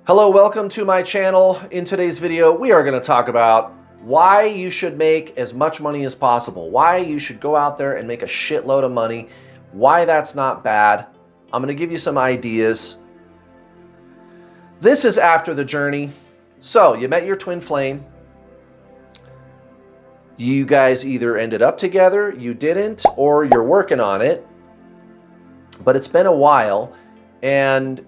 Hello, welcome to my channel. In today's video, we are going to talk about why you should make as much money as possible, why you should go out there and make a shitload of money, why that's not bad. I'm going to give you some ideas. This is after the journey. So you met your twin flame. You guys either ended up together, you didn't, or you're working on it. But it's been a while, and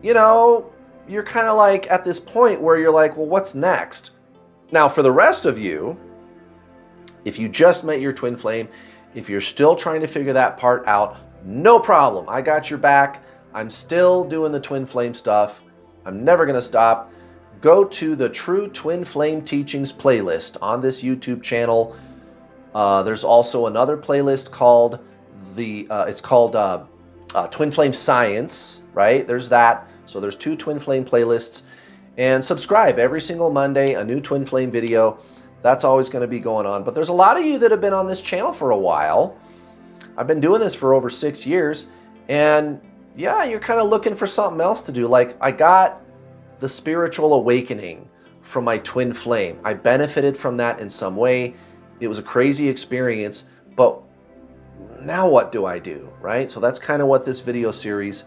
you know, you're kind of like at this point where you're like, well, what's next? Now, for the rest of you, if you just met your twin flame, if you're still trying to figure that part out, no problem. I got your back. I'm still doing the twin flame stuff. I'm never going to stop. Go to the True Twin Flame Teachings playlist on this YouTube channel. There's also another playlist called Twin Flame Science, right? There's that. So there's two Twin Flame playlists, and subscribe every single Monday, a new Twin Flame video. That's always going to be going on. But there's a lot of you that have been on this channel for a while. I've been doing this for over 6 years, and yeah, you're kind of looking for something else to do. Like, I got the spiritual awakening from my twin flame. I benefited from that in some way. It was a crazy experience, but now what do I do, right? So that's kind of what this video series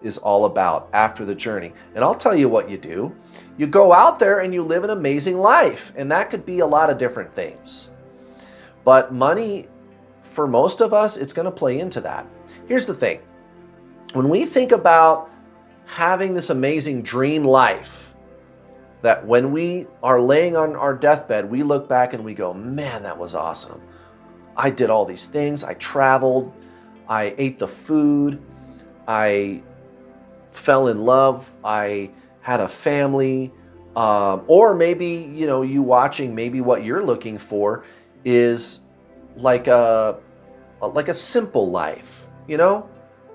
is all about, after the journey. And I'll tell you what you do. You go out there and you live an amazing life, and that could be a lot of different things. But money, for most of us, it's going to play into that. Here's the thing. When we think about having this amazing dream life, that when we are laying on our deathbed, we look back and we go, man, that was awesome. I did all these things. I traveled. I ate the food. I fell in love. I had a family. Or maybe, you know, you watching, maybe what you're looking for is like a simple life, you know,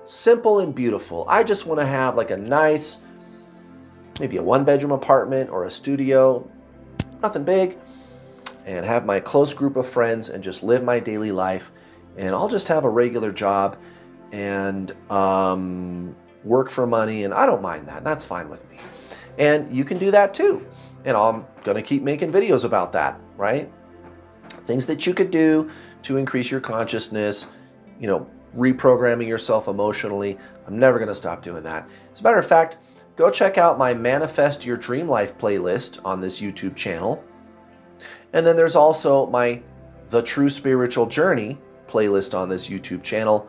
simple and beautiful. I just want to have like a nice, maybe a 1-bedroom apartment or a studio, nothing big, and have my close group of friends and just live my daily life. And I'll just have a regular job and work for money, and I don't mind that. That's fine with me. And you can do that too. And I'm going to keep making videos about that, right? Things that you could do to increase your consciousness, you know, reprogramming yourself emotionally. I'm never going to stop doing that. As a matter of fact, go check out my Manifest Your Dream Life playlist on this YouTube channel. And then there's also my The True Spiritual Journey playlist on this YouTube channel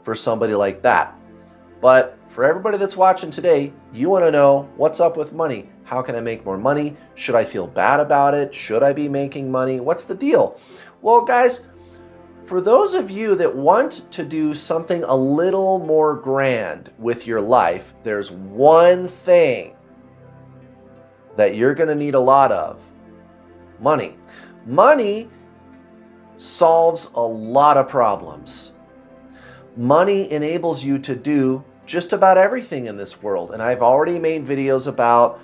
for somebody like that. But for everybody that's watching today, you want to know, what's up with money? How can I make more money? Should I feel bad about it? Should I be making money? What's the deal? Well, guys, for those of you that want to do something a little more grand with your life, there's one thing that you're going to need a lot of. Money. Money solves a lot of problems. Money enables you to do just about everything in this world. And I've already made videos about,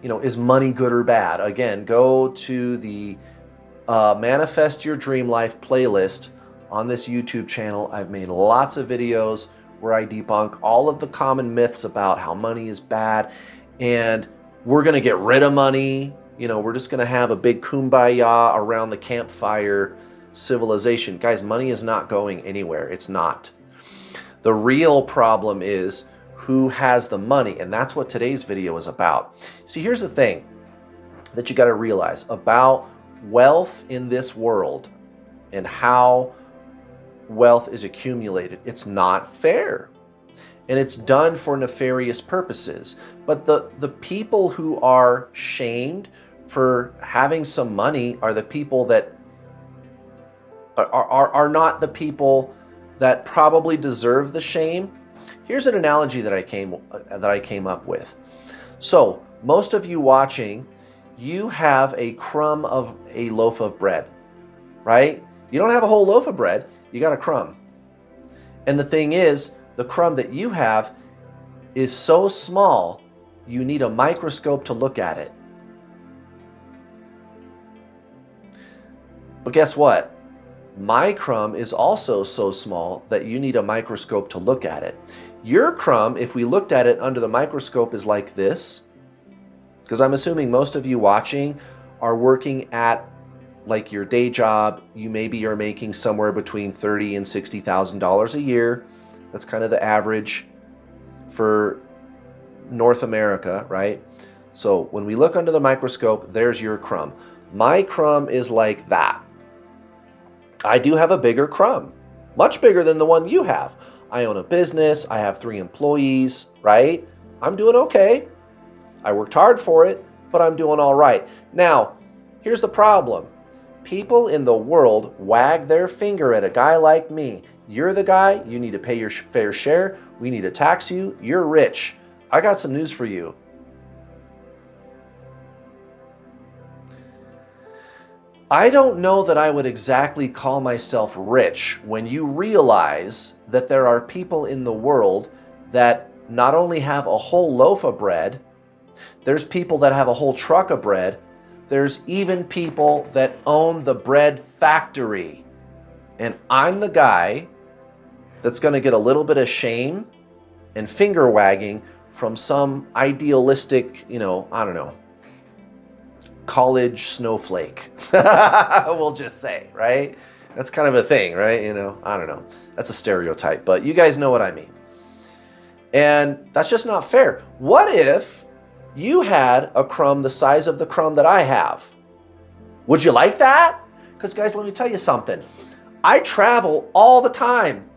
you know, is money good or bad? Again, go to the Manifest Your Dream Life playlist on this YouTube channel. I've made lots of videos where I debunk all of the common myths about how money is bad and we're going to get rid of money. You know, we're just going to have a big kumbaya around the campfire civilization. Guys, money is not going anywhere. It's not. The real problem is who has the money, and that's what today's video is about. See, here's the thing that you got to realize about wealth in this world and how wealth is accumulated. It's not fair, and it's done for nefarious purposes. But the people who are shamed for having some money are the people that are not the people that probably deserve the shame. Here's an analogy that I came up with. So most of you watching, you have a crumb of a loaf of bread, right? You don't have a whole loaf of bread, you got a crumb. And the thing is, the crumb that you have is so small, you need a microscope to look at it. But guess what? My crumb is also so small that you need a microscope to look at it. Your crumb, if we looked at it under the microscope, is like this. Because I'm assuming most of you watching are working at like your day job. You maybe are making somewhere between $30,000 and $60,000 a year. That's kind of the average for North America, right? So when we look under the microscope, there's your crumb. My crumb is like that. I do have a bigger crumb, much bigger than the one you have. I own a business. I have 3 employees, right? I'm doing okay. I worked hard for it, but I'm doing all right. Now, here's the problem. People in the world wag their finger at a guy like me. You're the guy. You need to pay your fair share. We need to tax you. You're rich. I got some news for you. I don't know that I would exactly call myself rich when you realize that there are people in the world that not only have a whole loaf of bread, there's people that have a whole truck of bread, there's even people that own the bread factory. And I'm the guy that's going to get a little bit of shame and finger wagging from some idealistic, I don't know, college snowflake, we'll just say, right? That's kind of a thing, right? I don't know. That's a stereotype, but you guys know what I mean. And that's just not fair. What if you had a crumb the size of the crumb that I have? Would you like that? Because guys, let me tell you something. I travel all the time,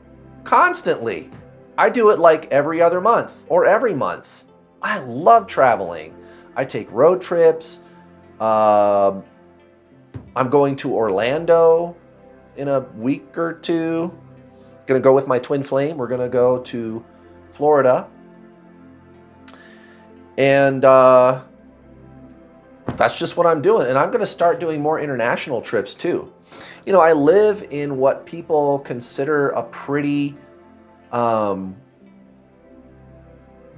constantly. I do it like every other month or every month. I love traveling. I take road trips. I'm going to Orlando in a week or two. Gonna go with my twin flame. We're gonna go to Florida. And that's just what I'm doing. And I'm gonna start doing more international trips too. I live in what people consider a pretty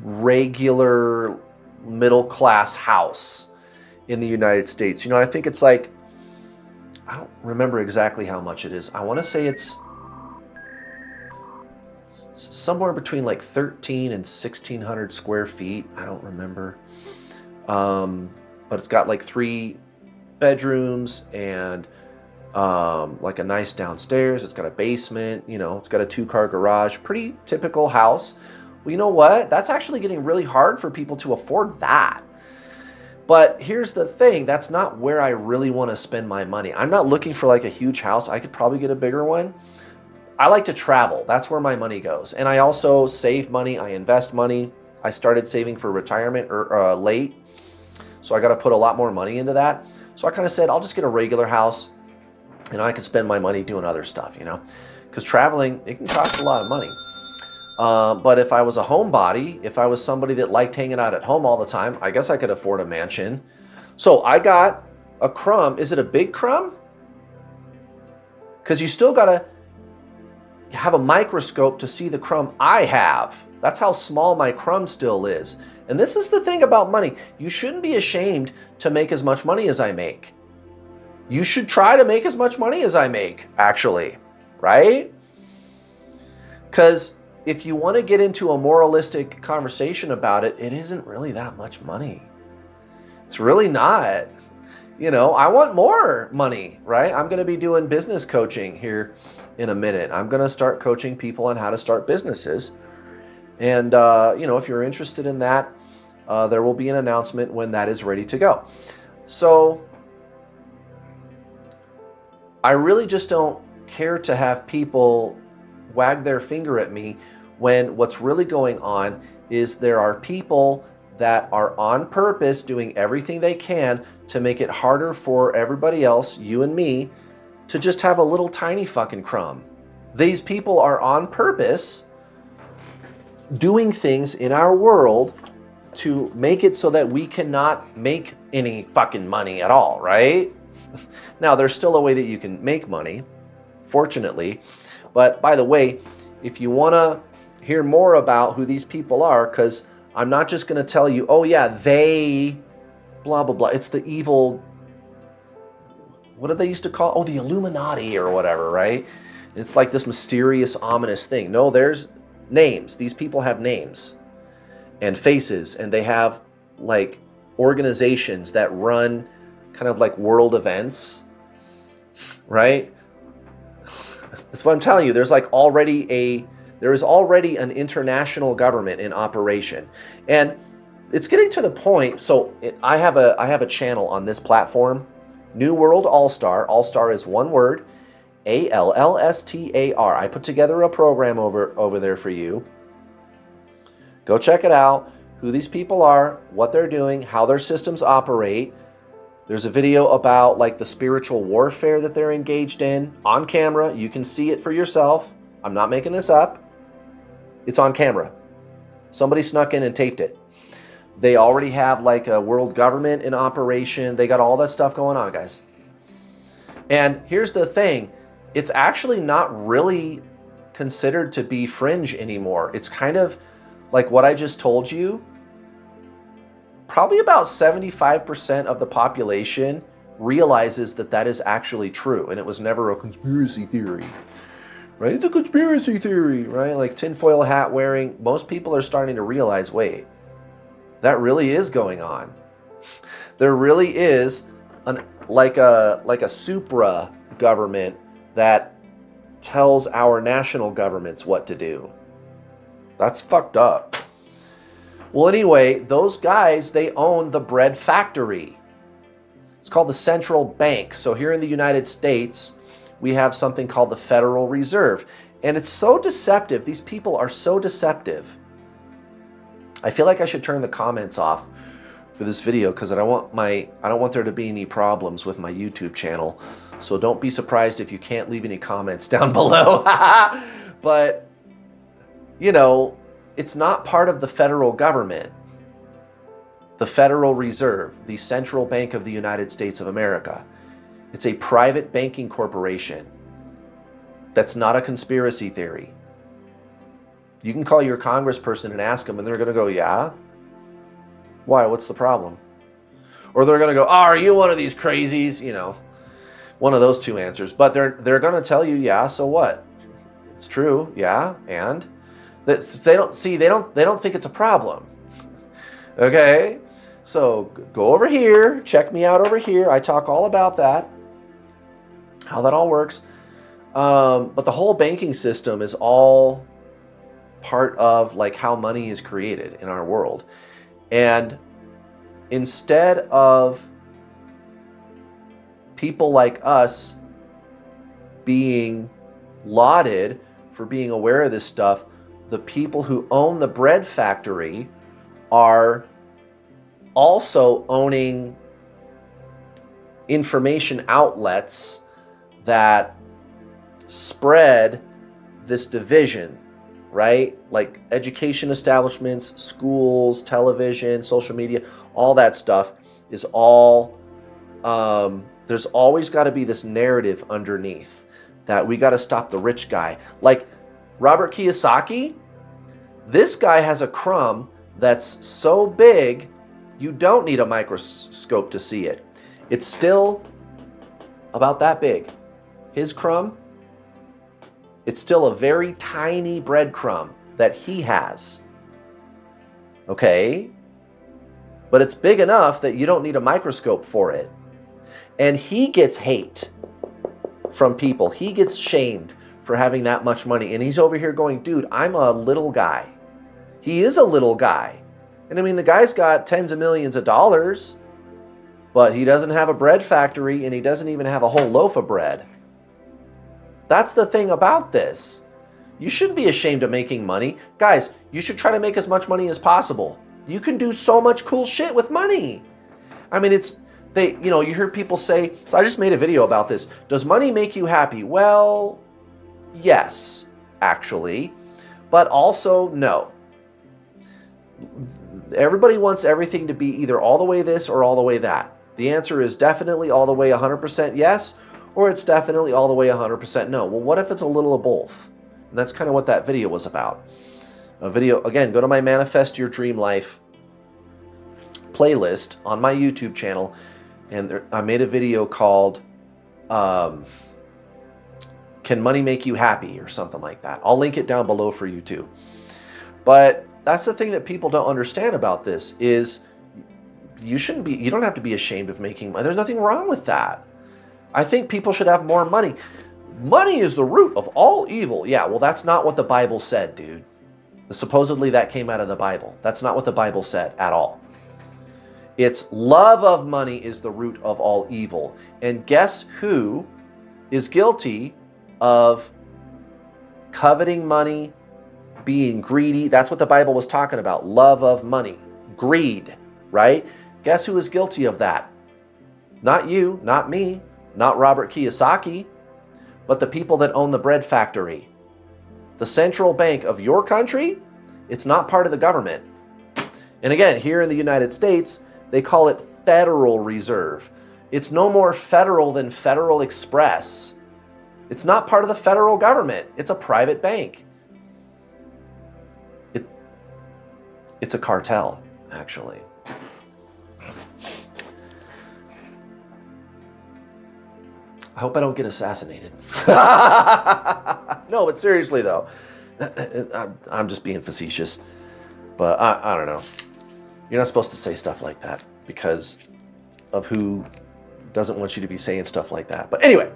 regular middle-class house in the United States. I think it's like, I don't remember exactly how much it is. I want to say it's somewhere between like 13 and 1,600 square feet. I don't remember. But it's got like 3 bedrooms and like a nice downstairs. It's got a basement, it's got a 2-car garage. Pretty typical house. Well, you know what? That's actually getting really hard for people to afford that. But here's the thing, that's not where I really want to spend my money. I'm not looking for like a huge house. I could probably get a bigger one. I like to travel. That's where my money goes. And I also save money. I invest money. I started saving for retirement late. So I got to put a lot more money into that. So I kind of said, I'll just get a regular house and I can spend my money doing other stuff, because traveling, it can cost a lot of money. But if I was a homebody, if I was somebody that liked hanging out at home all the time, I guess I could afford a mansion. So I got a crumb. Is it a big crumb? Because you still got to have a microscope to see the crumb I have. That's how small my crumb still is. And this is the thing about money. You shouldn't be ashamed to make as much money as I make. You should try to make as much money as I make, actually, right? Because if you want to get into a moralistic conversation about it, it isn't really that much money. It's really not. I want more money, right? I'm going to be doing business coaching here in a minute. I'm going to start coaching people on how to start businesses. And, if you're interested in that, there will be an announcement when that is ready to go. So I really just don't care to have people wag their finger at me when what's really going on is there are people that are on purpose doing everything they can to make it harder for everybody else, you and me, to just have a little tiny fucking crumb. These people are on purpose doing things in our world to make it so that we cannot make any fucking money at all, right? Now, there's still a way that you can make money, fortunately. But by the way, if you want to hear more about who these people are, because I'm not just going to tell you, oh yeah, they blah, blah, blah. It's the evil, what did they used to call? Oh, the Illuminati or whatever, right? It's like this mysterious, ominous thing. No, there's names. These people have names and faces, and they have like organizations that run kind of like world events, right? That's what I'm telling you. There is already an international government in operation. And it's getting to the point. So I have a channel on this platform, New World All-Star. All-Star is one word, ALLSTAR. I put together a program over there for you. Go check it out, who these people are, what they're doing, how their systems operate. There's a video about like the spiritual warfare that they're engaged in on camera. You can see it for yourself. I'm not making this up. It's on camera. Somebody snuck in and taped it. They already have like a world government in operation. They got all that stuff going on, guys. And here's the thing. It's actually not really considered to be fringe anymore. It's kind of like what I just told you. Probably about 75% of the population realizes that that is actually true, and it was never a conspiracy theory, right? It's a conspiracy theory, right? Like tinfoil hat wearing. Most people are starting to realize, wait, that really is going on. There really is like a supra government that tells our national governments what to do. That's fucked up. Well, anyway, those guys, they own the bread factory. It's called the central bank. So here in the United States, we have something called the Federal Reserve. And it's so deceptive. These people are so deceptive. I feel like I should turn the comments off for this video because I don't want there to be any problems with my YouTube channel. So don't be surprised if you can't leave any comments down below. But, you know, it's not part of the federal government. The Federal Reserve, the Central Bank of the United States of America. It's a private banking corporation. That's not a conspiracy theory. You can call your congressperson and ask them, and they're going to go, yeah? Why? What's the problem? Or they're going to go, oh, are you one of these crazies? You know, one of those two answers. But they're going to tell you, yeah, so what? It's true, yeah, and? They don't think it's a problem. Okay? So go over here, check me out over here. I talk all about that, how that all works. But the whole banking system is all part of like how money is created in our world. And instead of people like us being lauded for being aware of this stuff, the people who own the bread factory are also owning information outlets that spread this division, right? Like education establishments, schools, television, social media, all that stuff is all, there's always got to be this narrative underneath that we got to stop the rich guy. Like Robert Kiyosaki, this guy has a crumb that's so big, you don't need a microscope to see it. It's still about that big. His crumb, it's still a very tiny breadcrumb that he has. Okay? But it's big enough that you don't need a microscope for it. And he gets hate from people. He gets shamed for having that much money. And he's over here going, dude, I'm a little guy. He is a little guy. And I mean, the guy's got tens of millions of dollars, but he doesn't have a bread factory and he doesn't even have a whole loaf of bread. That's the thing about this. You shouldn't be ashamed of making money. Guys, you should try to make as much money as possible. You can do so much cool shit with money. I mean, you hear people say, so I just made a video about this. Does money make you happy? Well, yes, actually, but also no. Everybody wants everything to be either all the way this or all the way that. The answer is definitely all the way 100% yes, or it's definitely all the way 100% no. Well, what if it's a little of both? And that's kind of what that video was about. A video, again, go to my Manifest Your Dream Life playlist on my YouTube channel, and I made a video called Can Money Make You Happy? Or something like that. I'll link it down below for you too. But that's the thing that people don't understand about this is you don't have to be ashamed of making money. There's nothing wrong with that. I think people should have more money. Money is the root of all evil. Yeah, well, that's not what the Bible said, dude. Supposedly that came out of the Bible. That's not what the Bible said at all. It's love of money is the root of all evil. And guess who is guilty of coveting money, being greedy? That's what the Bible was talking about. Love of money, greed, right? Guess who is guilty of that? Not you, not me, not Robert Kiyosaki, but the people that own the bread factory. The central bank of your country, it's not part of the government. And again, here in the United States, they call it Federal Reserve. It's no more federal than Federal Express. It's not part of the federal government. It's a private bank. It's a cartel, actually. I hope I don't get assassinated. No, but seriously though, I'm just being facetious. But I don't know. You're not supposed to say stuff like that because of who doesn't want you to be saying stuff like that. But anyway,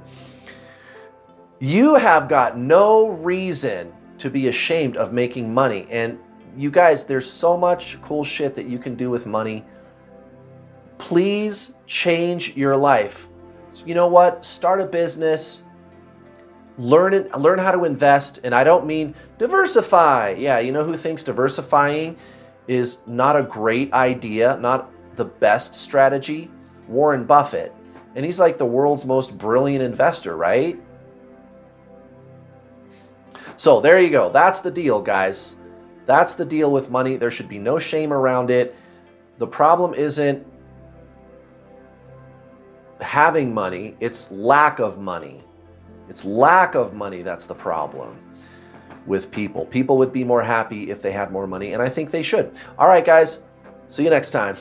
you have got no reason to be ashamed of making money. And you guys, there's so much cool shit that you can do with money. Please change your life. You know what? Start a business. Learn how to invest. And I don't mean diversify. Yeah, you know who thinks diversifying is not a great idea, not the best strategy? Warren Buffett. And he's like the world's most brilliant investor, right? So there you go. That's the deal, guys. That's the deal with money. There should be no shame around it. The problem isn't having money, it's lack of money. It's lack of money that's the problem with people. People would be more happy if they had more money, and I think they should. All right, guys. See you next time.